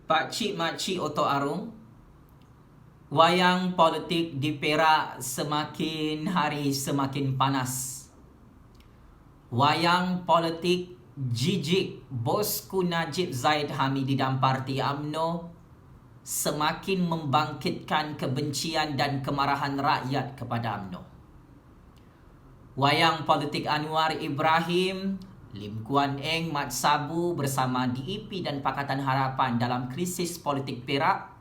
Pak Cik Makcik Oto Arung, wayang politik di Perak semakin hari semakin panas. Wayang politik jijik bosku Najib Zahid Hamidi dan Parti UMNO semakin membangkitkan kebencian dan kemarahan rakyat kepada UMNO. Wayang politik Anwar Ibrahim, Lim Guan Eng, Mat Sabu bersama DAP dan Pakatan Harapan dalam krisis politik Perak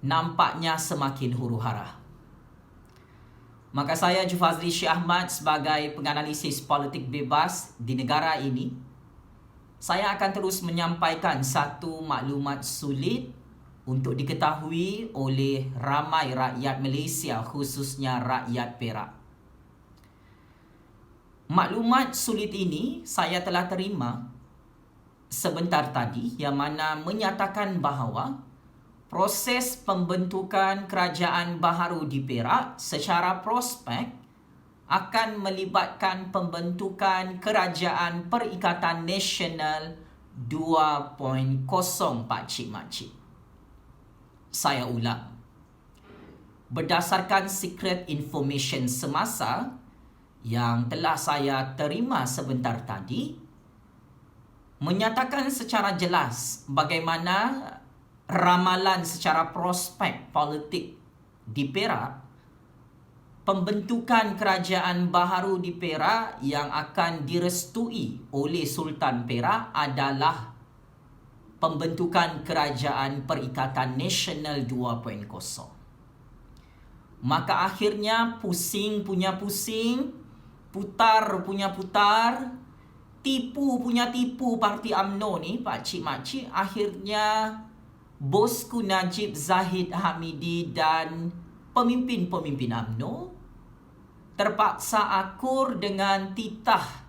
nampaknya semakin huru-hara. Maka saya Jufazli Syekh Ahmad sebagai penganalisis politik bebas di negara ini, saya akan terus menyampaikan satu maklumat sulit untuk diketahui oleh ramai rakyat Malaysia, khususnya rakyat Perak. Maklumat sulit ini saya telah terima sebentar tadi, yang mana menyatakan bahawa proses pembentukan kerajaan baharu di Perak secara prospek akan melibatkan pembentukan kerajaan Perikatan Nasional 2.0, Pak Cik Makcik. Saya ulang. Berdasarkan secret information semasa yang telah saya terima sebentar tadi, menyatakan secara jelas bagaimana ramalan secara prospek politik di Perak, pembentukan kerajaan baharu di Perak yang akan direstui oleh Sultan Perak adalah pembentukan kerajaan Perikatan Nasional 2.0. Maka akhirnya pusing punya pusing, putar punya putar, tipu punya tipu Parti UMNO ni, Pak Cik Makcik, akhirnya bosku Najib Zahid Hamidi dan pemimpin-pemimpin UMNO terpaksa akur dengan titah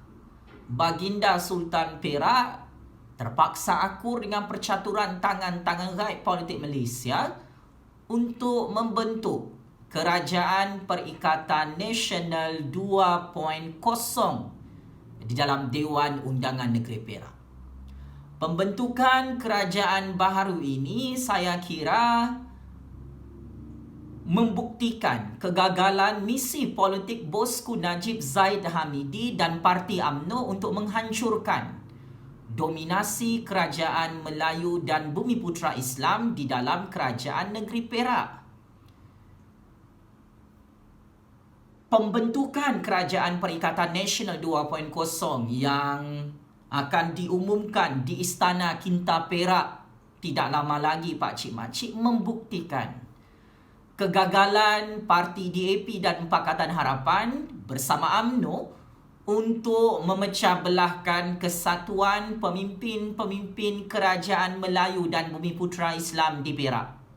Baginda Sultan Perak, terpaksa akur dengan percaturan tangan-tangan gaib politik Malaysia untuk membentuk Kerajaan Perikatan Nasional 2.0 di dalam Dewan Undangan Negeri Perak. Pembentukan kerajaan baharu ini saya kira membuktikan kegagalan misi politik bosku Najib Zahid Hamidi dan Parti UMNO untuk menghancurkan dominasi kerajaan Melayu dan Bumiputera Islam di dalam kerajaan negeri Perak. Pembentukan Kerajaan Perikatan Nasional 2.0 yang akan diumumkan di Istana Kinta Perak tidak lama lagi, Pak Cik Makcik, membuktikan kegagalan parti DAP dan Pakatan Harapan bersama UMNO untuk memecah belahkan kesatuan pemimpin-pemimpin kerajaan Melayu dan Bumiputera Islam di Perak.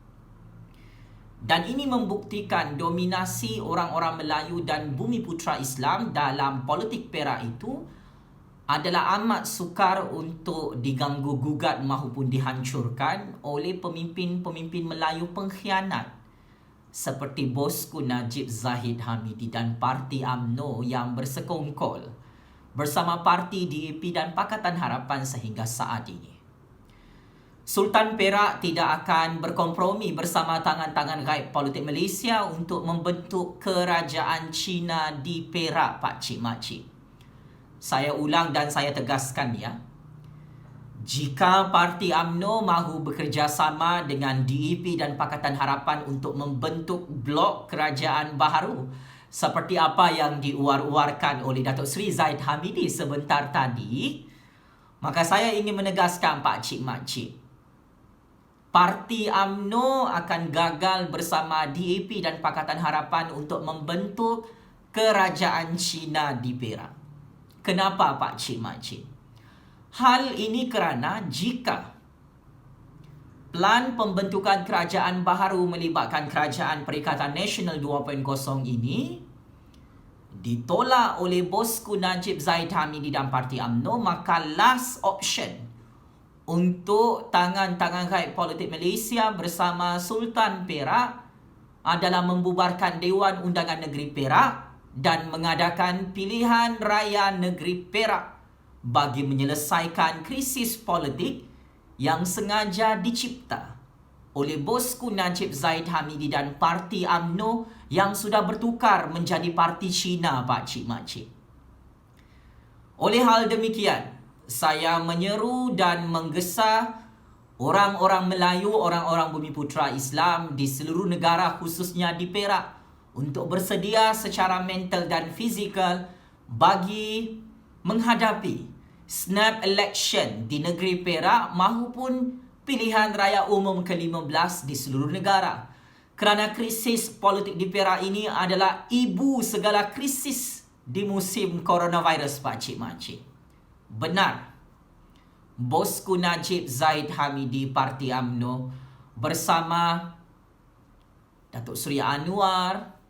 Dan ini membuktikan dominasi orang-orang Melayu dan Bumiputera Islam dalam politik Perak itu adalah amat sukar untuk diganggu-gugat maupun dihancurkan oleh pemimpin-pemimpin Melayu pengkhianat seperti bosku Najib Zahid Hamidi dan Parti UMNO yang bersekongkol bersama Parti DAP dan Pakatan Harapan sehingga saat ini. Sultan Perak tidak akan berkompromi bersama tangan-tangan gaib politik Malaysia untuk membentuk kerajaan Cina di Perak, Pak Cik Makcik. Saya ulang dan saya tegaskan ya. Jika Parti UMNO mahu bekerjasama dengan DAP dan Pakatan Harapan untuk membentuk blok kerajaan baharu seperti apa yang diuar-uarkan oleh Datuk Seri Zahid Hamidi sebentar tadi, maka saya ingin menegaskan, Pak Cik Makcik, Parti UMNO akan gagal bersama DAP dan Pakatan Harapan untuk membentuk kerajaan Cina di Perak. Kenapa, Pak Cik Makcik? Hal ini kerana jika plan pembentukan kerajaan baharu melibatkan Kerajaan Perikatan Nasional 2.0 ini ditolak oleh bosku Najib Zahid Hamidi dan Parti UMNO, maka last option untuk tangan-tangan gaib politik Malaysia bersama Sultan Perak adalah membubarkan Dewan Undangan Negeri Perak dan mengadakan pilihan raya negeri Perak bagi menyelesaikan krisis politik yang sengaja dicipta oleh bosku Najib Zahid Hamidi dan Parti UMNO yang sudah bertukar menjadi Parti Cina, pakcik makcik. Oleh hal demikian, saya menyeru dan menggesa orang-orang Melayu, orang-orang Bumiputera Islam di seluruh negara, khususnya di Perak, untuk bersedia secara mental dan fizikal bagi menghadapi snap election di negeri Perak maupun pilihan raya umum ke-15 di seluruh negara. Kerana krisis politik di Perak ini adalah ibu segala krisis di musim coronavirus, pakcik makcik. Benar, bosku Najib Zahid Hamidi Parti UMNO bersama Datuk Seri Anwar,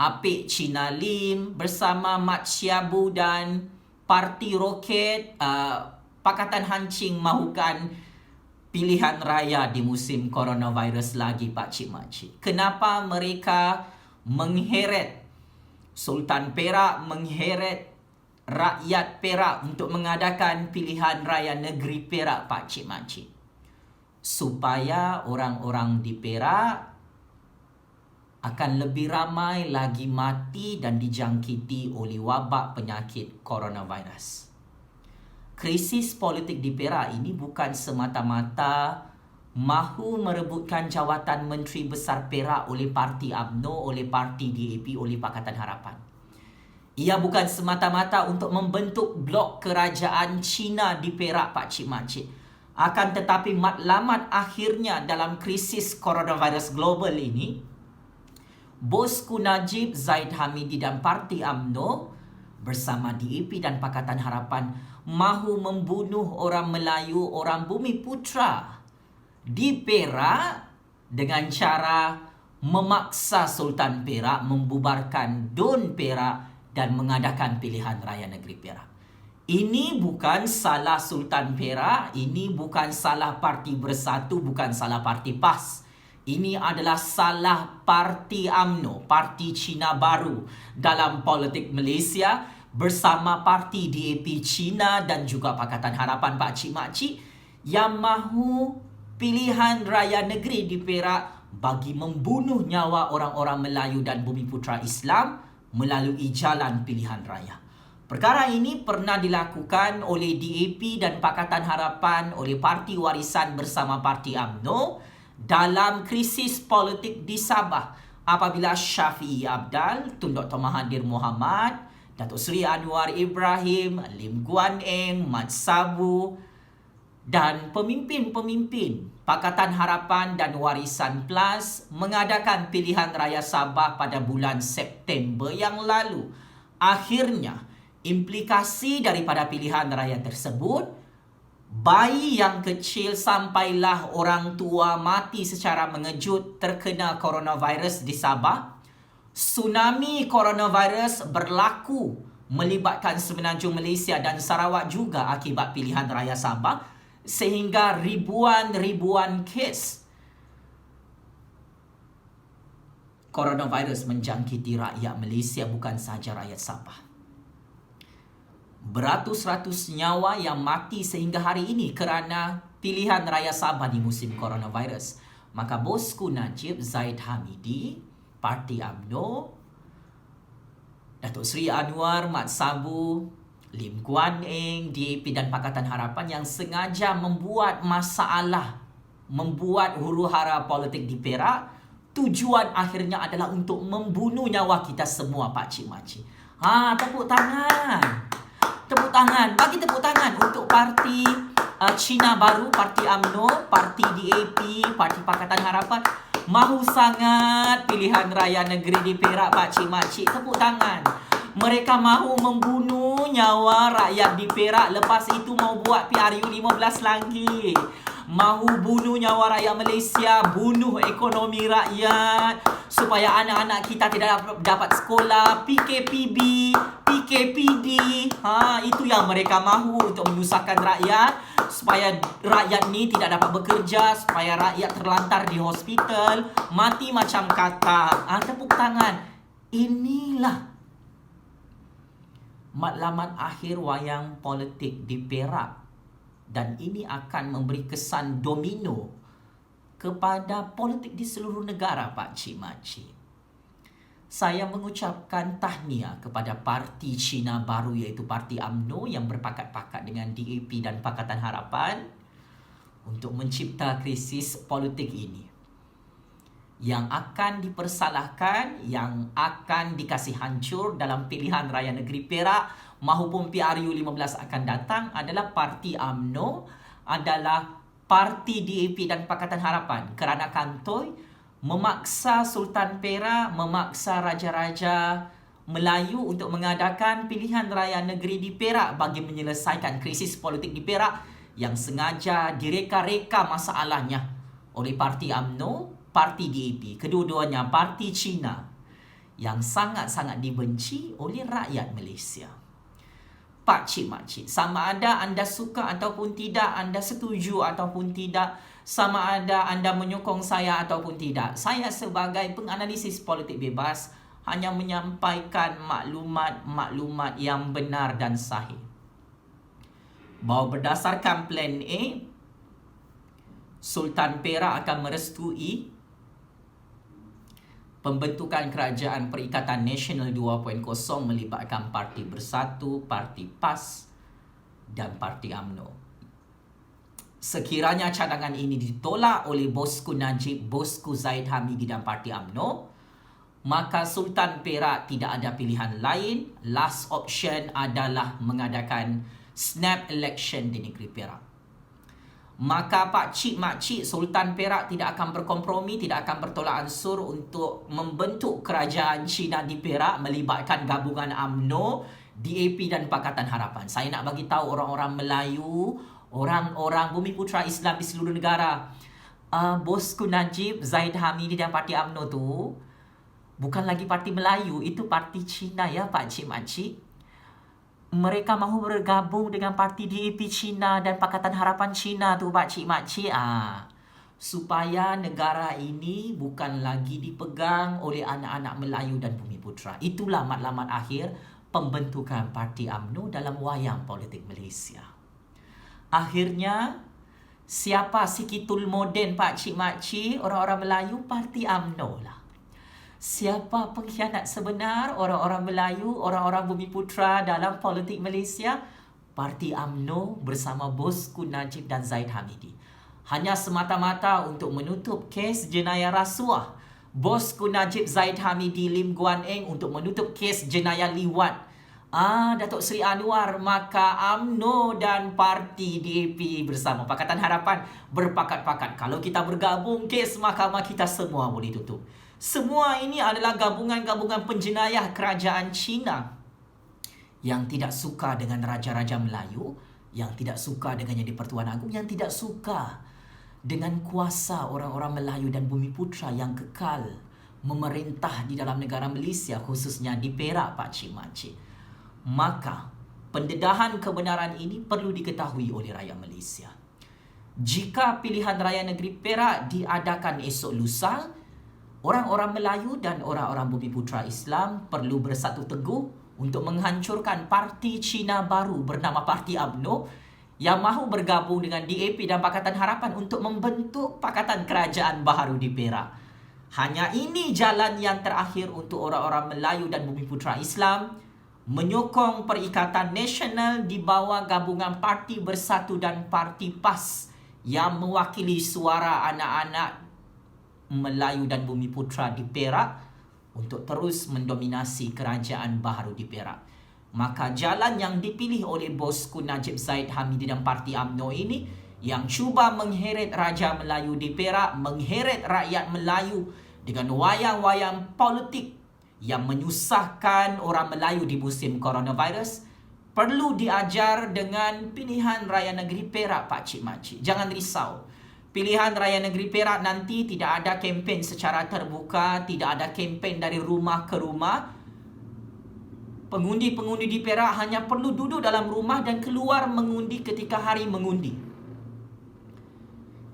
Apik Cina Lim, bersama Mat Syabu dan Parti Roket, Pakatan Hancing mahukan pilihan raya di musim coronavirus lagi, pakcik makcik. Kenapa mereka mengheret Sultan Perak, mengheret rakyat Perak untuk mengadakan pilihan raya negeri Perak, pakcik makcik? Supaya orang-orang di Perak akan lebih ramai lagi mati dan dijangkiti oleh wabak penyakit coronavirus. Krisis politik di Perak ini bukan semata-mata mahu merebutkan jawatan Menteri Besar Perak oleh Parti UMNO, oleh Parti DAP, oleh Pakatan Harapan. Ia bukan semata-mata untuk membentuk blok kerajaan Cina di Perak, pakcik makcik. Akan tetapi matlamat akhirnya dalam krisis coronavirus global ini, bosku Najib Zahid Hamidi dan Parti UMNO bersama DAP dan Pakatan Harapan mahu membunuh orang Melayu, orang Bumiputera di Perak dengan cara memaksa Sultan Perak membubarkan DUN Perak dan mengadakan pilihan raya negeri Perak. Ini bukan salah Sultan Perak, ini bukan salah Parti Bersatu, bukan salah Parti PAS. Ini adalah salah Parti UMNO, Parti Cina Baru dalam politik Malaysia bersama Parti DAP Cina dan juga Pakatan Harapan, pakcik makcik, yang mahu pilihan raya negeri di Perak bagi membunuh nyawa orang-orang Melayu dan Bumiputera Islam melalui jalan pilihan raya. Perkara ini pernah dilakukan oleh DAP dan Pakatan Harapan, oleh Parti Warisan bersama Parti UMNO dalam krisis politik di Sabah apabila Syafiee Abdal, Tun Dr. Mahathir Mohamad, Datuk Seri Anwar Ibrahim, Lim Guan Eng, Mat Sabu dan pemimpin-pemimpin Pakatan Harapan dan Warisan Plus mengadakan pilihan raya Sabah pada bulan September yang lalu. Akhirnya, implikasi daripada pilihan raya tersebut, bayi yang kecil sampailah orang tua mati secara mengejut terkena coronavirus di Sabah. Tsunami coronavirus berlaku melibatkan Semenanjung Malaysia dan Sarawak juga akibat pilihan raya Sabah, sehingga ribuan kes coronavirus menjangkiti rakyat Malaysia, bukan sahaja rakyat Sabah. Beratus-ratus nyawa yang mati sehingga hari ini kerana pilihan raya Sabah di musim coronavirus. Maka bosku Najib Zahid Hamidi, Parti UMNO, Datuk Seri Anwar, Mat Sabu, Lim Guan Eng, DAP dan Pakatan Harapan yang sengaja membuat masalah, membuat huru-hara politik di Perak, tujuan akhirnya adalah untuk membunuh nyawa kita semua, pakcik makcik. Tepuk tangan. Tepuk tangan. Bagi tepuk tangan untuk Parti Cina Baru, Parti UMNO, Parti DAP, Parti Pakatan Harapan. Mahu sangat pilihan raya negeri di Perak, pakcik makcik. Tepuk tangan. Mereka mahu membunuh nyawa rakyat di Perak. Lepas itu mau buat PRU 15 lagi. Mahu bunuh nyawa rakyat Malaysia, bunuh ekonomi rakyat, supaya anak-anak kita tidak dapat sekolah, PKPB, PKPD. Itu yang mereka mahu, untuk menyusahkan rakyat, supaya rakyat ni tidak dapat bekerja, supaya rakyat terlantar di hospital, mati macam kata. Tepuk tangan. Inilah matlamat akhir wayang politik di Perak Dan ini akan memberi kesan domino kepada politik di seluruh negara, Pak Cik Makcik. Saya mengucapkan tahniah kepada parti Cina baru iaitu Parti UMNO yang berpakat-pakat dengan DAP dan Pakatan Harapan untuk mencipta krisis politik ini. Yang akan dipersalahkan, yang akan dikasih hancur dalam pilihan raya negeri Perak maupun PRU15 akan datang adalah Parti UMNO, adalah Parti DAP dan Pakatan Harapan kerana kantoi memaksa Sultan Perak, memaksa Raja-Raja Melayu untuk mengadakan pilihan raya negeri di Perak bagi menyelesaikan krisis politik di Perak yang sengaja direka-reka masalahnya oleh Parti UMNO, Parti DAP. Kedua-duanya parti Cina yang sangat-sangat dibenci oleh rakyat Malaysia. Pak Cik Makcik, sama ada anda suka ataupun tidak, anda setuju ataupun tidak, sama ada anda menyokong saya ataupun tidak, saya sebagai penganalisis politik bebas hanya menyampaikan maklumat-maklumat yang benar dan sahih. Bahawa berdasarkan plan A, Sultan Perak akan merestui pembentukan Kerajaan Perikatan Nasional 2.0 melibatkan Parti Bersatu, Parti PAS dan Parti UMNO. Sekiranya cadangan ini ditolak oleh bosku Najib, bosku Zahid Hamidi dan Parti UMNO, maka Sultan Perak tidak ada pilihan lain. Last option adalah mengadakan snap election di negeri Perak. Maka Pak Cik Makcik, Sultan Perak tidak akan berkompromi, tidak akan bertolak ansur untuk membentuk kerajaan Cina di Perak melibatkan gabungan UMNO, DAP dan Pakatan Harapan. Saya nak bagi tahu orang-orang Melayu, orang-orang Bumiputra Islam di seluruh negara, bosku Najib, Zahid Hamidi dan Parti UMNO tu bukan lagi parti Melayu, itu parti Cina ya Pak Cik Makcik. Mereka mahu bergabung dengan parti DAP Cina dan Pakatan Harapan Cina tu Pak Cik Makcik. Supaya negara ini bukan lagi dipegang oleh anak-anak Melayu dan Bumiputra. Itulah matlamat akhir pembentukan Parti UMNO dalam wayang politik Malaysia. Akhirnya, siapa si Kitul Moden Pak Cik Makcik? Orang-orang Melayu, Parti UMNO lah. Siapa pengkhianat sebenar orang-orang Melayu, orang-orang Bumiputra dalam politik Malaysia? Parti UMNO bersama bosku Najib dan Zahid Hamidi. Hanya semata-mata untuk menutup kes jenayah rasuah. Bosku Najib, Zahid Hamidi, Lim Guan Eng untuk menutup kes jenayah liwat Datuk Seri Anwar, maka UMNO dan Parti DAP bersama Pakatan Harapan berpakat-pakat. Kalau kita bergabung, kes mahkamah kita semua boleh tutup. Semua ini adalah gabungan-gabungan penjenayah kerajaan Cina yang tidak suka dengan Raja-Raja Melayu, yang tidak suka dengan Yang di-Pertuan Agong, yang tidak suka dengan kuasa orang-orang Melayu dan Bumiputra yang kekal memerintah di dalam negara Malaysia, khususnya di Perak, Pak Cik Makcik. Maka pendedahan kebenaran ini perlu diketahui oleh rakyat Malaysia. Jika pilihan raya negeri Perak diadakan esok lusa, orang-orang Melayu dan orang-orang Bumiputra Islam perlu bersatu teguh untuk menghancurkan parti Cina baru bernama Parti UMNO yang mahu bergabung dengan DAP dan Pakatan Harapan untuk membentuk Pakatan Kerajaan baru di Perak. Hanya ini jalan yang terakhir untuk orang-orang Melayu dan Bumiputra Islam menyokong Perikatan Nasional di bawah gabungan Parti Bersatu dan Parti PAS yang mewakili suara anak-anak Melayu dan Bumiputra di Perak untuk terus mendominasi kerajaan baru di Perak. Maka jalan yang dipilih oleh bosku Najib, Zahid Hamidi dan Parti UMNO ini yang cuba mengheret Raja Melayu di Perak, mengheret rakyat Melayu dengan wayang-wayang politik yang menyusahkan orang Melayu di musim coronavirus, perlu diajar dengan pilihan raya negeri Perak, Pak Cik Makcik. Jangan risau. Pilihan raya negeri Perak nanti tidak ada kempen secara terbuka, tidak ada kempen dari rumah ke rumah. Pengundi-pengundi di Perak hanya perlu duduk dalam rumah dan keluar mengundi ketika hari mengundi.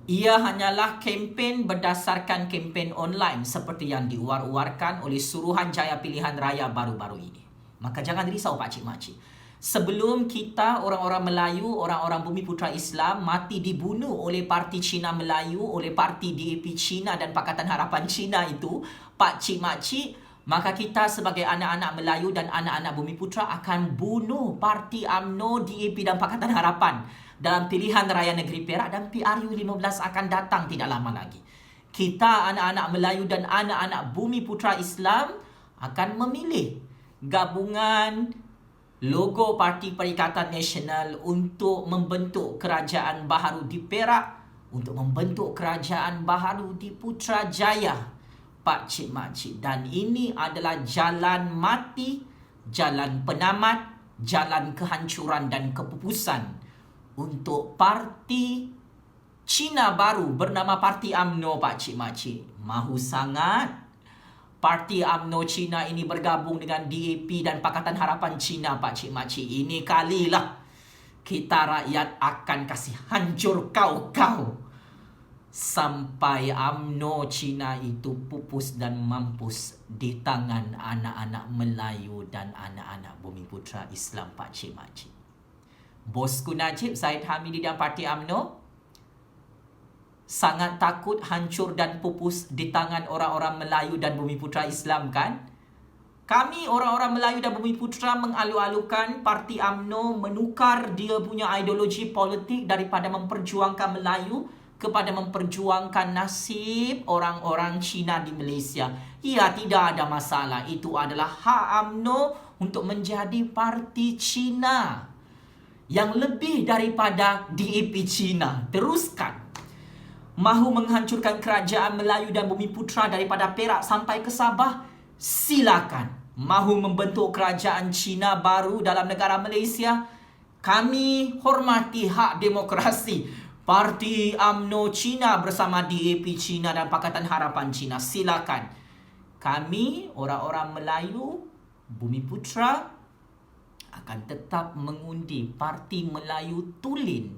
Ia hanyalah kempen berdasarkan kempen online seperti yang diuar-uarkan oleh Suruhanjaya Pilihan Raya baru-baru ini. Maka jangan risau Pak Cik Makcik. Sebelum kita orang-orang Melayu, orang-orang Bumi Putra Islam mati dibunuh oleh Parti Cina Melayu, oleh Parti DAP Cina dan Pakatan Harapan Cina itu, Pak Cik Mak Cik, maka kita sebagai anak-anak Melayu dan anak-anak Bumi Putra akan bunuh Parti UMNO, DAP dan Pakatan Harapan dalam pilihan raya negeri Perak, dan PRU 15 akan datang tidak lama lagi. Kita anak-anak Melayu dan anak-anak Bumi Putra Islam akan memilih gabungan logo Parti Perikatan Nasional untuk membentuk kerajaan baharu di Perak, untuk membentuk kerajaan baharu di Putrajaya, Pak Cik Mak Cik. Dan ini adalah jalan mati, jalan penamat, jalan kehancuran dan kepupusan untuk parti Cina baru bernama Parti UMNO, Pak Cik Mak Cik. Mahu sangat Parti UMNO Cina ini bergabung dengan DAP dan Pakatan Harapan Cina, Pak Cik Mak Cik. Ini kalilah kita rakyat akan kasih hancur kau-kau sampai UMNO Cina itu pupus dan mampus di tangan anak-anak Melayu dan anak-anak Bumi Putra Islam, Pak Cik Mak Cik. Bosku Najib Zahid Hamidi dan Parti UMNO sangat takut hancur dan pupus di tangan orang-orang Melayu dan Bumi Putra Islam, kan? Kami orang-orang Melayu dan Bumi Putra mengalu-alukan Parti UMNO menukar dia punya ideologi politik daripada memperjuangkan Melayu kepada memperjuangkan nasib orang-orang Cina di Malaysia. Ya, tidak ada masalah. Itu adalah hak UMNO untuk menjadi parti Cina yang lebih daripada DAP Cina. Teruskan. Mahu menghancurkan kerajaan Melayu dan Bumi Putra daripada Perak sampai ke Sabah? Silakan. Mahu membentuk kerajaan Cina baru dalam negara Malaysia? Kami hormati hak demokrasi Parti UMNO Cina bersama DAP Cina dan Pakatan Harapan Cina. Silakan. Kami orang-orang Melayu Bumi Putra akan tetap mengundi Parti Melayu Tulen,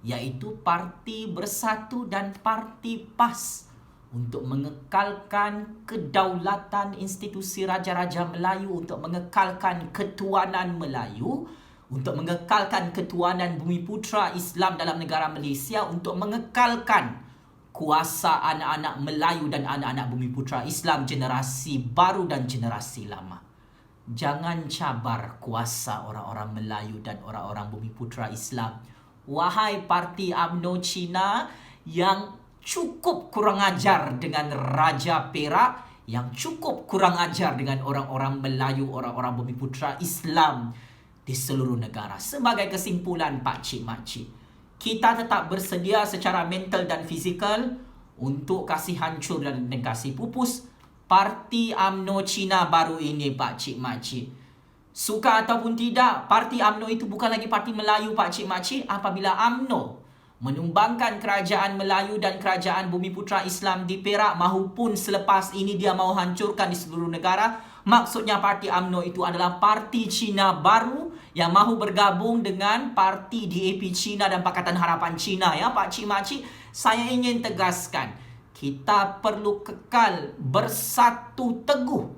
iaitu Parti Bersatu dan Parti PAS, untuk mengekalkan kedaulatan institusi Raja-Raja Melayu, untuk mengekalkan ketuanan Melayu, untuk mengekalkan ketuanan Bumi Putra Islam dalam negara Malaysia, untuk mengekalkan kuasa anak-anak Melayu dan anak-anak Bumi Putra Islam generasi baru dan generasi lama. Jangan cabar kuasa orang-orang Melayu dan orang-orang Bumi Putra Islam. Wahai Parti UMNO Cina yang cukup kurang ajar dengan Raja Perak, yang cukup kurang ajar dengan orang-orang Melayu, orang-orang Bumi Putra Islam di seluruh negara. Sebagai kesimpulan, Pak Cik Mak Cik, kita tetap bersedia secara mental dan fizikal untuk kasih hancur dan kasih pupus Parti UMNO Cina baru ini, Pak Cik Mak Cik. Suka ataupun tidak, Parti UMNO itu bukan lagi Parti Melayu, Pak Cik Mak Cik. Apabila UMNO menumbangkan kerajaan Melayu dan kerajaan Bumi Putra Islam di Perak, mahupun selepas ini dia mahu hancurkan di seluruh negara, maksudnya Parti UMNO itu adalah Parti Cina baru yang mahu bergabung dengan Parti DAP Cina dan Pakatan Harapan Cina, ya Pak Cik Mak Cik. Saya ingin tegaskan, kita perlu kekal bersatu teguh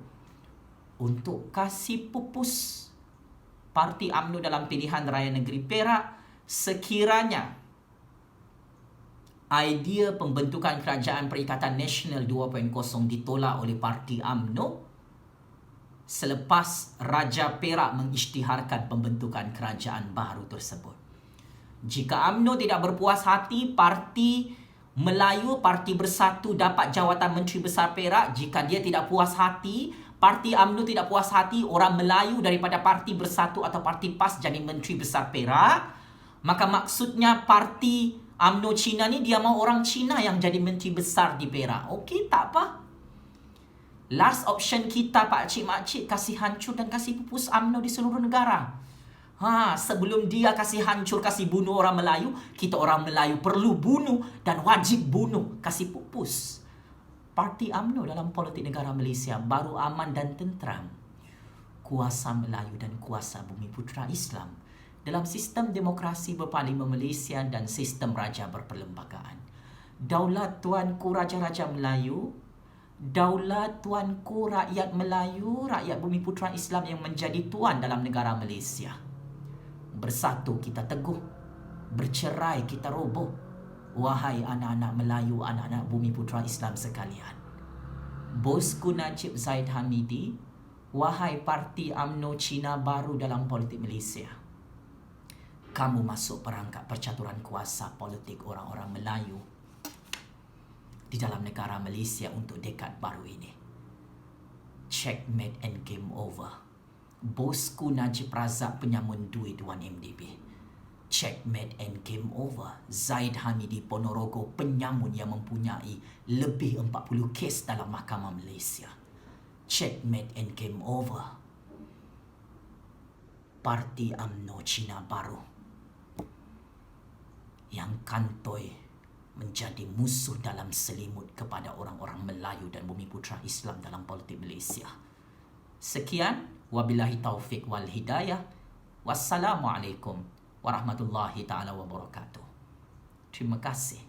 untuk kasih pupus Parti UMNO dalam pilihan raya negeri Perak sekiranya idea pembentukan Kerajaan Perikatan Nasional 2.0 ditolak oleh Parti UMNO selepas Raja Perak mengisytiharkan pembentukan kerajaan baru tersebut. Jika UMNO tidak berpuas hati, Parti Melayu, Parti Bersatu dapat jawatan Menteri Besar Perak. Jika dia tidak puas hati, Parti UMNO tidak puas hati, orang Melayu daripada Parti Bersatu atau Parti PAS jadi Menteri Besar Perak, maka maksudnya Parti UMNO Cina ni dia mau orang Cina yang jadi Menteri Besar di Perak. Okey, tak apa. Last option kita, Pak Cik Mak Cik, kasih hancur dan kasih pupus UMNO di seluruh negara. Sebelum dia kasih hancur, kasih bunuh orang Melayu, kita orang Melayu perlu bunuh dan wajib bunuh, kasih pupus Parti UMNO dalam politik negara Malaysia, baru aman dan tentram. Kuasa Melayu dan kuasa Bumi Putra Islam dalam sistem demokrasi berparlimen Malaysia dan sistem raja berperlembagaan. Daulat Tuanku Raja-Raja Melayu, daulat Tuanku rakyat Melayu, rakyat Bumi Putra Islam yang menjadi tuan dalam negara Malaysia. Bersatu kita teguh, bercerai kita roboh. Wahai anak-anak Melayu, anak-anak Bumi Putra Islam sekalian. Bosku Najib Zaid Hamidi, wahai Parti UMNO Cina Baru dalam politik Malaysia. Kamu masuk perangkap percaturan kuasa politik orang-orang Melayu di dalam negara Malaysia untuk dekad baru ini. Checkmate and game over. Bosku Najib Razak penyamun duit 1MDB. Checkmate and game over. Zaid Hamidi Ponorogo penyamun yang mempunyai lebih 40 kes dalam Mahkamah Malaysia. Checkmate and game over. Parti UMNO Cina Baru yang kantoi menjadi musuh dalam selimut kepada orang-orang Melayu dan Bumi Putra Islam dalam politik Malaysia. Sekian, wabillahi taufiq wal hidayah. Wassalamualaikum warahmatullahi taala wabarakatuh. Terima kasih.